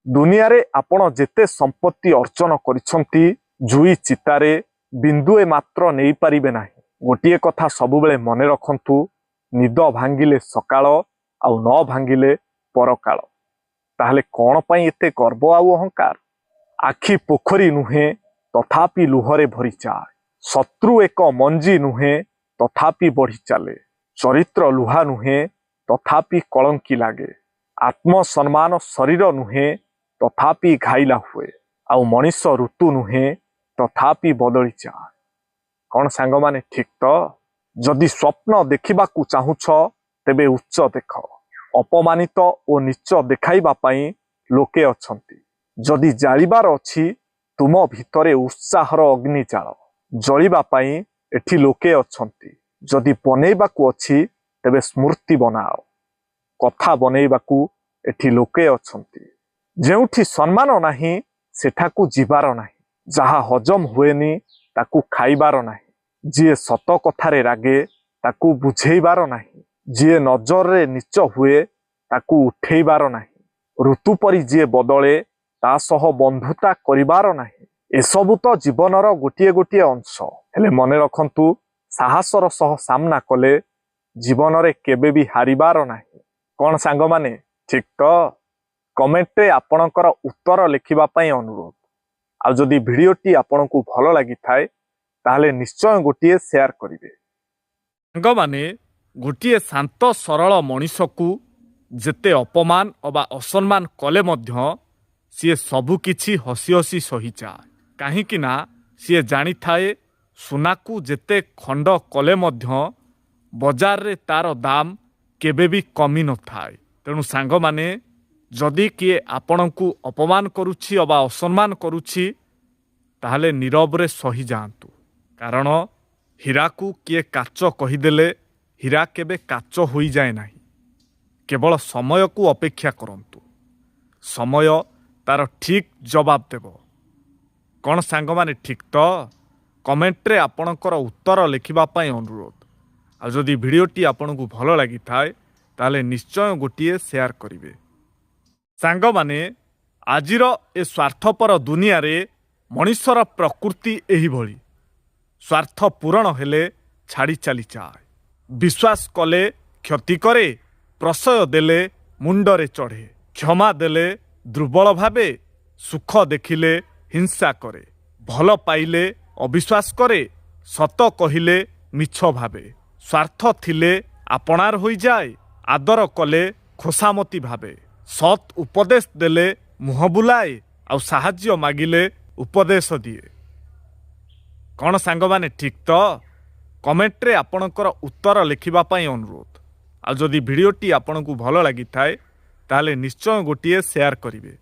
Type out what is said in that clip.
ଦୁନିଆରେ ଆପଣ ଯେତେ ସମ୍ପତ୍ତି ଅର୍ଜନ କରିଛନ୍ତି ଜୁଇ ଚିତାରେ ବିନ୍ଦୁଏ ମାତ୍ର ନେଇପାରିବେ ନାହିଁ। ଗୋଟିଏ କଥା ସବୁବେଳେ ମନେ ରଖନ୍ତୁ, ନିଦ ଭାଙ୍ଗିଲେ ସକାଳ ଆଉ ନ ଭାଙ୍ଗିଲେ ପରକାଳ। ତାହେଲେ କ'ଣ ପାଇଁ ଏତେ ଗର୍ବ ଆଉ ଅହଙ୍କାର? ଆଖି ପୋଖରୀ ନୁହେଁ ତଥାପି ଲୁହରେ ଭରିଯାଏ। ଶତ୍ରୁ ଏକ ମଞ୍ଜି ନୁହେଁ ତଥାପି ବଢି ଚାଲେ। ଚରିତ୍ର ଲୁହା ନୁହେଁ ତଥାପି କଳଙ୍କି ଲାଗେ। ଆତ୍ମସମ୍ମାନ ଶରୀର ନୁହେଁ ତଥାପି ଘାଇଲା ହୁଏ। ଆଉ ମଣିଷ ଋତୁ ନୁହେଁ ତଥାପି ବଦଳିଯାଏ। କ'ଣ ସାଙ୍ଗମାନେ ଠିକ ତ? ଯଦି ସ୍ୱପ୍ନ ଦେଖିବାକୁ ଚାହୁଁଛ ତେବେ ଉଚ୍ଚ ଦେଖ। ଅପମାନିତ ଓ ନୀଚ ଦେଖାଇବା ପାଇଁ ଲୋକେ ଅଛନ୍ତି। ଯଦି ଜାଳିବାର ଅଛି ତୁମ ଭିତରେ ଉତ୍ସାହର ଅଗ୍ନି ଜାଳ। ଜଳିବା ପାଇଁ ଏଠି ଲୋକେ ଅଛନ୍ତି। ଯଦି ବନେଇବାକୁ ଅଛି ତେବେ ସ୍ମୃତି ବନାଅ। କଥା ବନେଇବାକୁ ଏଠି ଲୋକେ ଅଛନ୍ତି। ଯେଉଁଠି ସମ୍ମାନ ନାହିଁ ସେଠାକୁ ଯିବାର ନାହିଁ। ଯାହା ହଜମ ହୁଏନି ତାକୁ ଖାଇବାର ନାହିଁ। ଯିଏ ସତ କଥାରେ ରାଗେ ତାକୁ ବୁଝେଇବାର ନାହିଁ। ଯିଏ ନଜରରେ ନୀଚ ହୁଏ ତାକୁ ଉଠେଇବାର ନାହିଁ। ଋତୁ ପରି ଯିଏ ବଦଳେ ତା ସହ ବନ୍ଧୁତା କରିବାର ନାହିଁ। ଏସବୁ ତ ଜୀବନର ଗୋଟିଏ ଗୋଟିଏ ଅଂଶ। ହେଲେ ମନେ ରଖନ୍ତୁ, ସାହସର ସହ ସାମ୍ନା କଲେ ଜୀବନରେ କେବେ ବି ହାରିବାର ନାହିଁ। କ'ଣ ସାଙ୍ଗମାନେ ଠିକ ତ? କମେଣ୍ଟରେ ଆପଣଙ୍କର ଉତ୍ତର ଲେଖିବା ପାଇଁ ଅନୁରୋଧ। ଆଉ ଯଦି ଭିଡ଼ିଓଟି ଆପଣଙ୍କୁ ଭଲ ଲାଗିଥାଏ ତାହେଲେ ନିଶ୍ଚୟ ଗୋଟିଏ ସେୟାର କରିବେ। ସାଙ୍ଗମାନେ, ଗୋଟିଏ ଶାନ୍ତ ସରଳ ମଣିଷକୁ ଯେତେ ଅପମାନ ଅବା ଅସମ୍ମାନ କଲେ ମଧ୍ୟ ସିଏ ସବୁକିଛି ହସି ହସି ସହିଯାଏ। କାହିଁକି ନା ସିଏ ଜାଣିଥାଏ ସୁନାକୁ ଯେତେ ଖଣ୍ଡ କଲେ ମଧ୍ୟ ବଜାରରେ ତାର ଦାମ କେବେ ବି କମି ନଥାଏ। ତେଣୁ ସାଙ୍ଗମାନେ, ଯଦି କିଏ ଆପଣଙ୍କୁ ଅପମାନ କରୁଛି ଅବା ଅସମ୍ମାନ କରୁଛି ତାହେଲେ ନୀରବରେ ସହିଯାଆନ୍ତୁ। କାରଣ ହୀରାକୁ କିଏ କାଚ କହିଦେଲେ ହୀରା କେବେ କାଚ ହୋଇଯାଏ ନାହିଁ। କେବଳ ସମୟକୁ ଅପେକ୍ଷା କରନ୍ତୁ। ସମୟ ତାର ଠିକ୍ ଜବାବ ଦେବ। କ'ଣ ସାଙ୍ଗମାନେ ଠିକ ତ? କମେଣ୍ଟରେ ଆପଣଙ୍କର ଉତ୍ତର ଲେଖିବା ପାଇଁ ଅନୁରୋଧ। ଆଉ ଯଦି ଭିଡ଼ିଓଟି ଆପଣଙ୍କୁ ଭଲ ଲାଗିଥାଏ ତାହେଲେ ନିଶ୍ଚୟ ଗୋଟିଏ ସେୟାର କରିବେ। ସାଙ୍ଗମାନେ, ଆଜିର ଏ ସ୍ୱାର୍ଥପର ଦୁନିଆରେ ମଣିଷର ପ୍ରକୃତି ଏହିଭଳି। ସ୍ୱାର୍ଥ ପୂରଣ ହେଲେ ଛାଡ଼ି ଚାଲିଯାଏ। ବିଶ୍ୱାସ କଲେ କ୍ଷତି କରେ, ପ୍ରଶୟ ଦେଲେ ମୁଣ୍ଡରେ ଚଢ଼େ, କ୍ଷମା ଦେଲେ ଦୁର୍ବଳ ଭାବେ, ସୁଖ ଦେଖିଲେ ହିଂସା କରେ, ଭଲ ପାଇଲେ ଅବିଶ୍ୱାସ କରେ, ସତ କହିଲେ ମିଛ ଭାବେ, ସ୍ୱାର୍ଥ ଥିଲେ ଆପଣାର ହୋଇଯାଏ, ଆଦର କଲେ ଖୋସାମତି ଭାବେ, ସତ୍ ଉପଦେଶ ଦେଲେ ମୁହଁ ବୁଲାଏ, ଆଉ ସାହାଯ୍ୟ ମାଗିଲେ ଉପଦେଶ ଦିଏ। କ'ଣ ସାଙ୍ଗମାନେ ଠିକ ତ? କମେଣ୍ଟରେ ଆପଣଙ୍କର ଉତ୍ତର ଲେଖିବା ପାଇଁ ଅନୁରୋଧ। ଆଉ ଯଦି ଭିଡ଼ିଓଟି ଆପଣଙ୍କୁ ଭଲ ଲାଗିଥାଏ ତାହେଲେ ନିଶ୍ଚୟ ଗୋଟିଏ ସେୟାର କରିବେ।